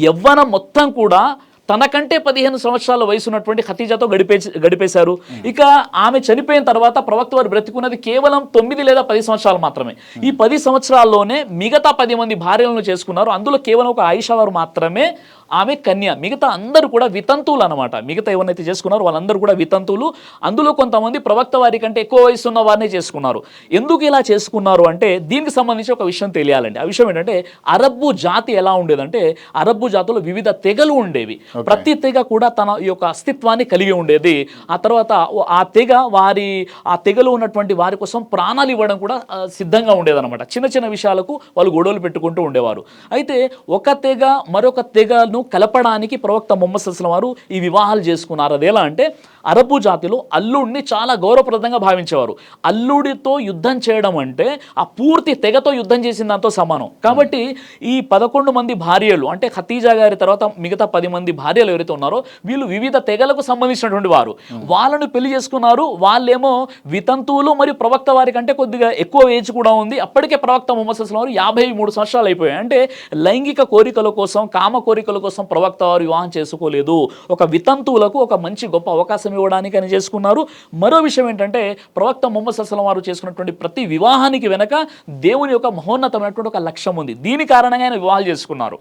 యవ్వనం మొత్తం కూడా తనకంటే 15 సంవత్సరాల వయసు ఉన్నటువంటి ఖతీజాతో గడిపేశారు. ఇక ఆమె చనిపోయిన తర్వాత ప్రవక్త వారు బ్రతికున్నది కేవలం 9 లేదా 10 సంవత్సరాలు మాత్రమే. ఈ 10 సంవత్సరాల్లోనే మిగతా 10 మంది భార్యలను చేసుకున్నారు. అందులో కేవలం ఒక ఆయిషా వారు మాత్రమే ఆమె కన్య. మిగతా అందరూ కూడా వితంతువులు అనమాట. మిగతా ఎవరినైతే చేసుకున్నారో వాళ్ళందరూ కూడా వితంతువులు. అందులో కొంతమంది ప్రవక్త వారి కంటే ఎక్కువ వయసు ఉన్న వారినే చేసుకున్నారు. ఎందుకు ఇలా చేసుకున్నారు అంటే దీనికి సంబంధించి ఒక విషయం తెలియాలండి. ఆ విషయం ఏంటంటే అరబ్బు జాతి ఎలా ఉండేదంటే అరబ్బు జాతిలో వివిధ తెగలు ఉండేవి. ప్రతి తెగ కూడా తన యొక్క అస్తిత్వాన్ని కలిగి ఉండేది. ఆ తర్వాత ఆ తెగలో ఉన్నటువంటి వారి కోసం ప్రాణాలు ఇవ్వడం కూడా సిద్ధంగా ఉండేదన్నమాట. చిన్న చిన్న విషయాలకు వాళ్ళు గొడవలు పెట్టుకుంటూ ఉండేవారు. అయితే ఒక తెగ మరొక తెగను కలపడానికి ప్రవక్త ముహమ్మద్ సల్లల్లాహు అలైహి వసల్లం వారు ఈ వివాహాలు చేసుకున్నారు. అది ఎలా అంటే అరబ్బు జాతిలో అల్లుడిని చాలా గౌరవప్రదంగా భావించేవారు. అల్లుడితో యుద్ధం చేయడం అంటే ఆ పూర్తి తెగతో యుద్ధం చేసిన దాంతో సమానం. కాబట్టి ఈ 11 మంది భార్యలు అంటే ఖతీజా గారి తర్వాత మిగతా 10 మంది భార్యలు ఎవరైతే ఉన్నారో వీళ్ళు వివిధ తెగలకు సంబంధించినటువంటి వారు. వాళ్ళను పెళ్లి చేసుకున్నారు. వాళ్ళేమో వితంతువులు మరియు ప్రవక్త వారి కంటే కొద్దిగా ఎక్కువ ఏజ్ కూడా ఉంది. అప్పటికే ప్రవక్త ముహమ్మద్ సల్లల్లాహు అలైహి వసల్లం వారు 53 సంవత్సరాలు అయిపోయాయి. అంటే లైంగిక కోరికల కోసం కామ కోరికల కోసం ప్రవక్త వారు వివాహం చేసుకోలేదు. ఒక వితంతువులకు ఒక మంచి గొప్ప అవకాశం ఇవ్వడానికి అని చేసుకున్నారు. మరో విషయం ఏంటంటే ప్రవక్త ముహమ్మద్ సల్లల్లాహు అలైహి వసల్లం వారు చేసుకున్నటువంటి ప్రతి వివాహానికి వెనక దేవుని యొక్క మహోన్నతమైనటువంటి ఒక లక్ష్యం ఉంది. దీని కారణంగా ఆయన వివాహాలు చేసుకున్నారు.